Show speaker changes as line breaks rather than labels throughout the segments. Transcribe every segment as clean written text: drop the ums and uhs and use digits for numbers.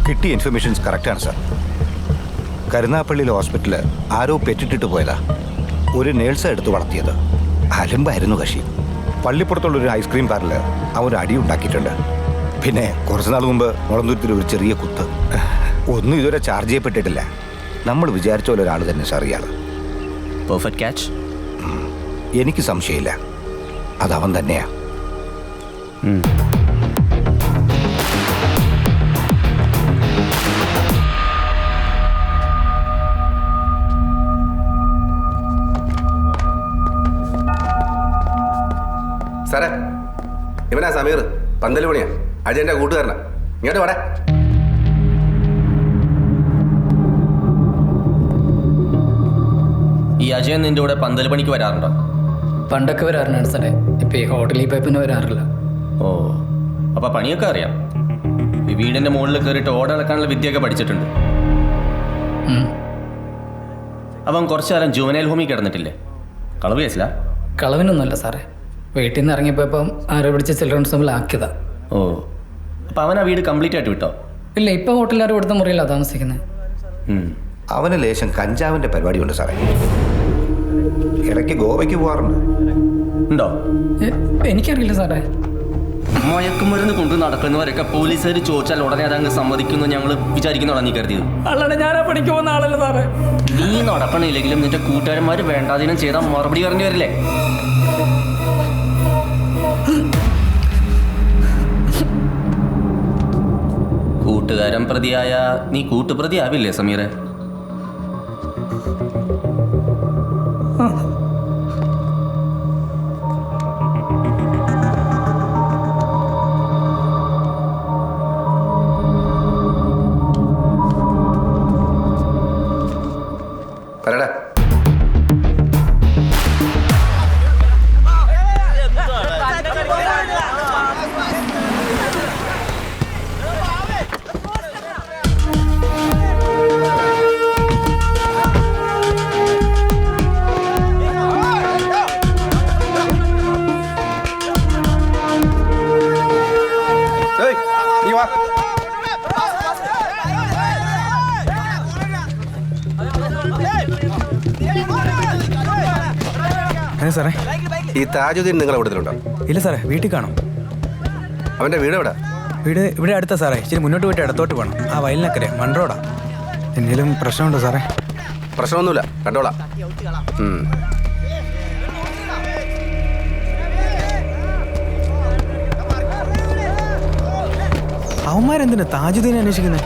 കിട്ടിയ ഇൻഫർമേഷൻസ് കറക്റ്റാണ് സാർ. കരുനാഗപ്പള്ളിയിലെ ഹോസ്പിറ്റലിൽ ആരോ പെറ്റിട്ടിട്ട് പോയതാ. ഒരു നേഴ്സാണ് എടുത്ത് വളർത്തിയത്. അലമ്പായിരുന്നു കക്ഷി. പള്ളിപ്പുറത്തുള്ളൊരു ഐസ്ക്രീം പാറിൽ അവൻ അടി ഉണ്ടാക്കിയിട്ടുണ്ട്. പിന്നെ കുറച്ച് നാൾ മുമ്പ് മുളന്തുരുത്തിൽ ഒരു ചെറിയ കുത്ത്. ഒന്നും ഇതുവരെ ചാർജ് ചെയ്യപ്പെട്ടിട്ടില്ല. നമ്മൾ വിചാരിച്ച പോലെ ഒരാൾ തന്നെ സാർ ഇയാൾ.
Perfect catch.
എനിക്ക് സംശയമില്ല, അതവൻ തന്നെയാ.
സാറേ, ഇവനാ സമീർ, പന്തല് പണിയാ. അജയന്റെ കൂട്ടുകാരനാ. ഇങ്ങോട്ട് വാടേ.
ഈ അജയൻ നിന്റെ കൂടെ പന്തൽ പണിക്ക് വരാറുണ്ടോ?
പണ്ടൊക്കെ വരാറുണ്ടാണ് സാറേ. ഇപ്പം ഈ ഹോട്ടലിൽ പോയി പിന്നെ വരാറില്ല.
ഓ, അപ്പം പണിയൊക്കെ അറിയാം. ഈ വീടിൻ്റെ മുകളിൽ കയറിയിട്ട് ഓടളക്കാനുള്ള വിദ്യയൊക്കെ പഠിച്ചിട്ടുണ്ട്. അവൻ കുറച്ചു കാലം ജുവനൈൽ ഹോമിൽ കിടന്നിട്ടില്ലേ? കളവ് കേസില്ല?
കളവിനൊന്നുമല്ല സാറേ. വീട്ടിൽ നിന്ന് ഇറങ്ങിയപ്പോൾ ആരോ പിടിച്ച് ചിൽഡ്രൻസ് ഹോമിൽ ആക്കിയതാ.
ഓ, അപ്പം അവൻ ആ വീട് കംപ്ലീറ്റ് ആയിട്ട് വിട്ടോ?
ഇല്ല, ഇപ്പം ഹോട്ടലിൽ കൊടുത്ത മുറിയിലാണ് താമസിക്കുന്നത്.
അവന് ലേശം കഞ്ചാവിൻ്റെ പരിപാടിയുണ്ട് സാറേ. ഇടയ്ക്ക് ഗോവയ്ക്ക് പോകാറുണ്ട്.
ഉണ്ടോ?
എനിക്കറിയില്ല സാറേ.
മയക്കുമരുന്ന് കൊണ്ട് നടക്കുന്നവരൊക്കെ പോലീസുകാർ ചോദിച്ചാൽ ഉടനെ അതങ്ങ് സമ്മതിക്കുന്നു ഞങ്ങൾ വിചാരിക്കുന്നതാണ് നീ കരുതിയത്?
അല്ലാണ്ട് ഞാനാ പണിക്ക് പോകുന്ന ആളല്ല സാറേ.
നീ നടക്കണില്ലെങ്കിലും നിന്റെ കൂട്ടുകാരന്മാർ വേണ്ടാതിനും ചെയ്താൽ മറുപടി പറഞ്ഞു വരില്ലേ? കൂട്ടുകാരൻ പ്രതിയായ നീ കൂട്ടുപ്രതി ആവില്ലേ സമീറെ?
പറയടാ. നീ വാ.
സാറേ,
ഈ താജുദ്ദീൻ നിങ്ങളെ കൂടുതലുണ്ടോ?
ഇല്ല സാറേ, വീട്ടിൽ കാണും.
അവന്റെ വീട് എവിടെ?
വീട് ഇവിടെ അടുത്താ സാറേ. ഇച്ചിരി മുന്നോട്ട് പോയിട്ട് ഇടത്തോട്ട് പോകണം. ആ വയലിനക്കരെ മൺറോഡാ. എന്തെങ്കിലും പ്രശ്നമുണ്ടോ സാറേ?
പ്രശ്നമൊന്നുമില്ല, കണ്ടോളാം.
അവന്മാരെന്തിനാ താജുദ്ദീനെ അന്വേഷിക്കുന്നത്?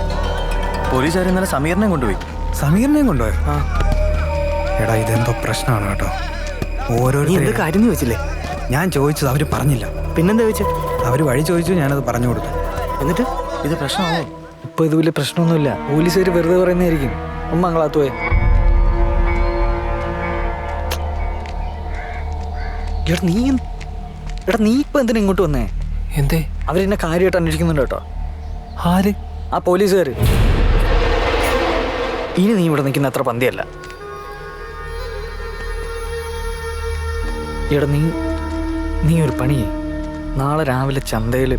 പോലീസുകാർ ഇന്നലെ സമീറിനെയും കൊണ്ടുപോയി.
സമീറിനെയും കൊണ്ടുപോയോ? എടാ, ഇതെന്തോ പ്രശ്നമാണ് കേട്ടോ. ഓരോരുത്തരും
കാര്യം ചോദിച്ചില്ലേ?
ഞാൻ ചോദിച്ചത് അവർ പറഞ്ഞില്ല.
പിന്നെന്താ ചോദിച്ചു?
അവർ വഴി ചോദിച്ചു, ഞാനത് പറഞ്ഞു കൊടുത്തു.
എന്നിട്ട് ഇത് പ്രശ്നമാണോ?
ഇപ്പൊ ഇത് വലിയ പ്രശ്നമൊന്നുമില്ല. പോലീസുകാർ വെറുതെ പറയുന്നതായിരിക്കും. മംഗളാത്ത് പോയെ. നീ ഇപ്പൊ എന്തിനാ ഇങ്ങോട്ട് വന്നേ?
എന്തേ?
അവരെന്നെ കാര്യമായിട്ട് അന്വേഷിക്കുന്നുണ്ട് കേട്ടോ.
ആര്?
ആ പോലീസുകാർ. ഇനി നീ ഇവിടെ നിൽക്കുന്ന അത്ര പന്തിയല്ല. എടാ, നീ ഒരു പണി. നാളെ രാവിലെ ചന്തയിൽ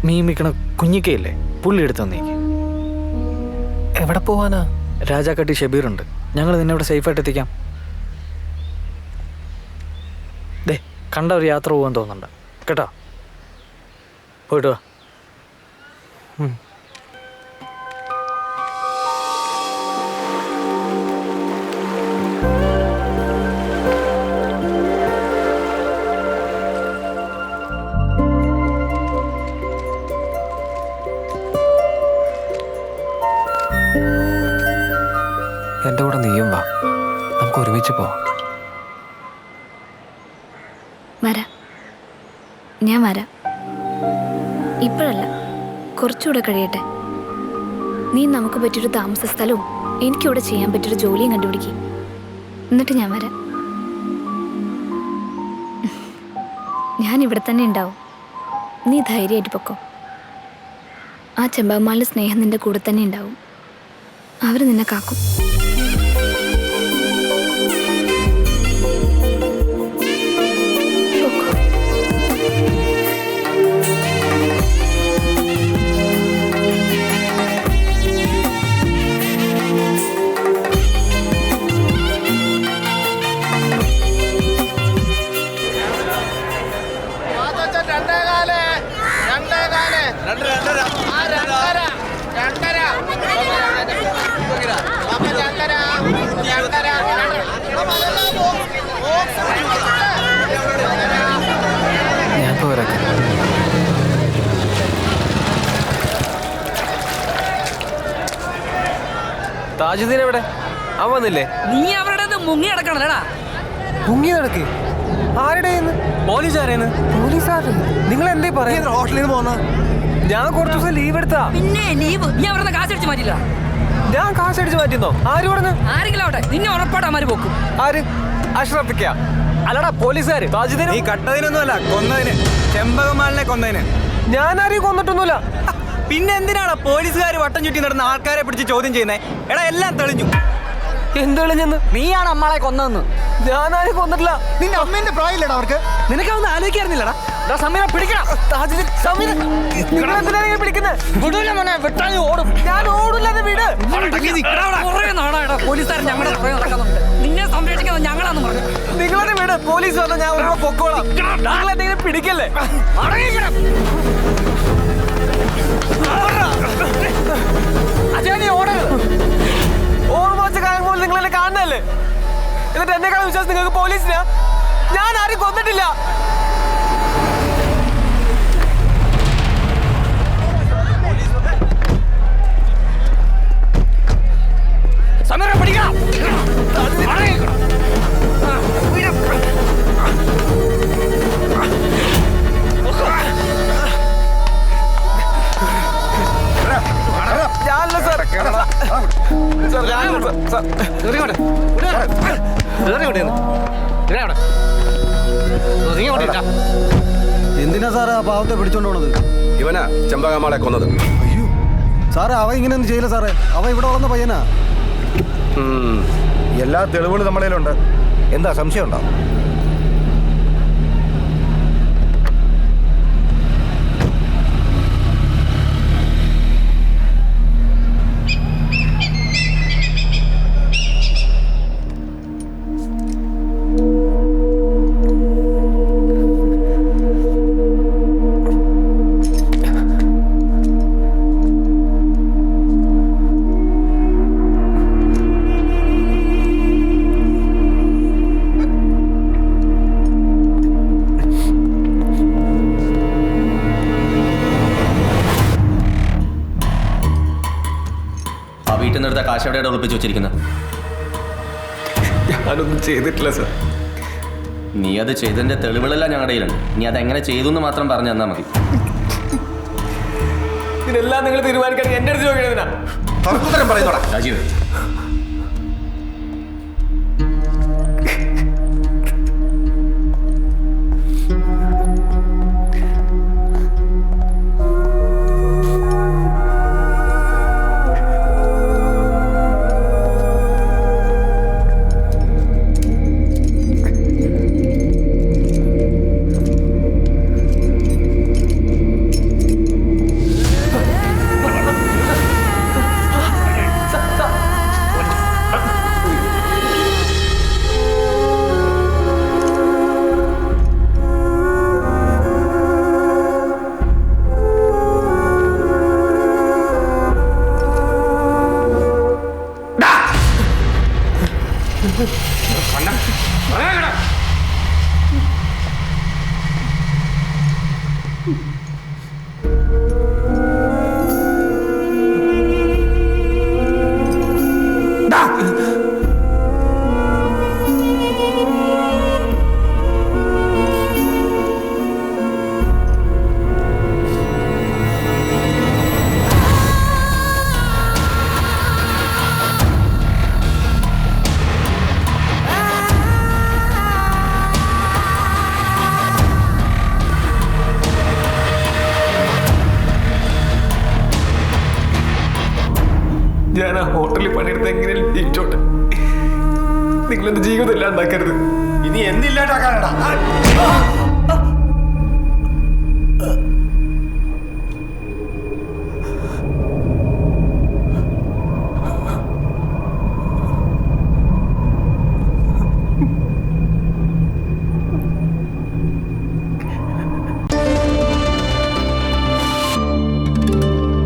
മീൻ വിൽക്കണ കുഞ്ഞിക്കയില്ലേ, പുള്ളി എടുത്ത് തന്നേക്ക്.
എവിടെ പോവാനാ?
രാജാക്കട്ടി ഷബീറുണ്ട്. ഞങ്ങൾ നിന്നെ ഇവിടെ സേഫായിട്ട് എത്തിക്കാം. ദേ, കണ്ട ഒരു യാത്ര പോകാൻ തോന്നുന്നുണ്ട് കേട്ടോ. പോയിട്ട് വാ.
എൻ്റെ കൂടെ നീയും വാ, നമുക്ക് ഒരുമിച്ച് പോവാം.
വരാം, ഞാൻ വരാം. ഇപ്പോഴല്ല, കുറച്ചുകൂടെ കഴിയട്ടെ. നീ നമുക്ക് പറ്റിയൊരു താമസ സ്ഥലവും എനിക്കിവിടെ ചെയ്യാൻ പറ്റിയൊരു ജോലിയും കണ്ടുപിടിക്കും. എന്നിട്ട് ഞാൻ വരാം. ഞാൻ ഇവിടെ തന്നെ ഉണ്ടാവും. നീ ധൈര്യമായിട്ട് പൊക്കോ. ആ ചെമ്പകമാലിൻ്റെ സ്നേഹം നിന്റെ കൂടെ തന്നെ ഉണ്ടാവും. അവർ നിന്നെ കാക്കും.
താജുദ്ദീൻ എവിടെ? അവൻ വന്നില്ലേ?
നീ അവരുടെ മുങ്ങി കിടക്കണല്ലേടാ.
മുങ്ങി നടക്ക്. ആരുടെ പോലീസുകാരേന്ന്? പോലീസുകാരൻ? നിങ്ങൾ എന്തേ പറയാ?
ഹോട്ടലിൽ നിന്ന് പോന്ന
ഞാൻ കുറച്ച് ദിവസം ലീവ് എടുത്താ.
പിന്നെ ലീവ് നീ അവരുടെ കാശടിച്ച് മാറ്റില്ല.
ഞാൻ കാശടിച്ച് മാറ്റിന്നോ? ആര് പറഞ്ഞു?
ആരെങ്കിലും ആവട്ടെ, നിന്നെ ഉറപ്പാടമാര് പോക്കും.
ആര്? അഷ്റഫിക്ക? അല്ലടാ പോലീസുകാര്. താജുദ്ദീൻ
നീ കട്ടതിനൊന്നുമല്ല, കൊന്നതിന്. ചെമ്പകമാലിനെ കൊന്നതിന്.
ഞാൻ ആരെയും കൊന്നിട്ടൊന്നുമില്ല.
പിന്നെ എന്തിനാണ് പോലീസുകാർ വട്ടം ചുറ്റി നടന്ന ആൾക്കാരെ പിടിച്ച് ചോദ്യം ചെയ്യുന്നേ? എടാ എല്ലാം തെളിഞ്ഞു.
എന്തെളിഞ്ഞെന്ന്?
നീയാണ് അമ്മളെ കൊന്നതെന്ന്.
ഞാൻ ആരെയും കൊന്നിട്ടില്ല.
നിന്റെ അമ്മേന്റെ പ്രായമില്ലടാ അവർക്ക്.
നിനക്കൊന്നും ആലോചിക്കാറില്ലടാ.
സമീറ പിടിക്കണം.
നിങ്ങൾ എന്തിനാണ് പിടിക്കുന്നത്?
ഓടും.
ഞാൻ ഓടില്ലാതെ വീട്.
കുറേ നാളായിടാ പോലീസുകാരൻ ഞങ്ങളുടെ പുറകെ നടക്കുന്നുണ്ട്. നിന്നെ സംരക്ഷിക്കുന്നത് ഞങ്ങളാന്ന് പറഞ്ഞു.
നിങ്ങളുടെ വീട് പോലീസ് വന്നാൽ ഞാൻ ഒരു പൊക്കോളാം. നിങ്ങൾ എന്തെങ്കിലും പിടിക്കല്ലേ? ഓർമ്മ വെച്ച കാലം പോലും നിങ്ങൾ എന്നെ കാണുന്നല്ലേ? എന്നിട്ട് എന്നെക്കാളും വിശ്വാസം നിങ്ങൾക്ക് പോലീസിനാ? ഞാൻ ആരും കൊന്നിട്ടില്ല.
സമീറ പിടിക്കണം.
ഞാനല്ല സാർ. സാർ ഞാനല്ല സാർ.
എന്തിനാ സാറേ ആ പാവത്തെ പിടിച്ചോണ്ട് പോണത്?
ഇവനാ ചെമ്പകമാളെ കൊന്നത്.
അയ്യോ സാറേ, അവ ഇങ്ങനെയൊന്നും ചെയ്യില്ല സാറേ. അവ ഇവിടെ വളർന്ന പയ്യനാ.
എല്ലാ തെളിവുകളും നമ്മുടെ കയ്യിലുണ്ട്. എന്താ സംശയമുണ്ടോ?
വീട്ടിൽ നിന്നെടുത്ത കാശ് എവിടെയാണ് ഒളിപ്പിച്ച് വെച്ചിരിക്കുന്നത്?
ഞാനൊന്നും ചെയ്തിട്ടില്ല സാർ.
നീ അത് ചെയ്തതിന്റെ തെളിവുകളെല്ലാം ഞങ്ങളുടെ കയ്യിലുണ്ട്. നീ അതെങ്ങനെ ചെയ്തു എന്ന് മാത്രം പറഞ്ഞു തന്നാൽ മതി.
ഇതിനെല്ലാം നിങ്ങൾ തീരുമാനിക്കാൻ എന്റെ അടുത്ത് ചോദിക്കണതിനാ?
തർക്കുത്തരം പറയുന്നോടാ
രാജീവ്,
ഞാൻ ആ ഹോട്ടലിൽ പണിയെടുത്ത് എങ്ങനെയും ജീവിച്ചോട്ടെ. നിങ്ങളെന്റെ ജീവിതം ഇല്ലാണ്ടാക്കരുത്.
ഇനി എന്നില്ലാണ്ടാക്കാനടാ.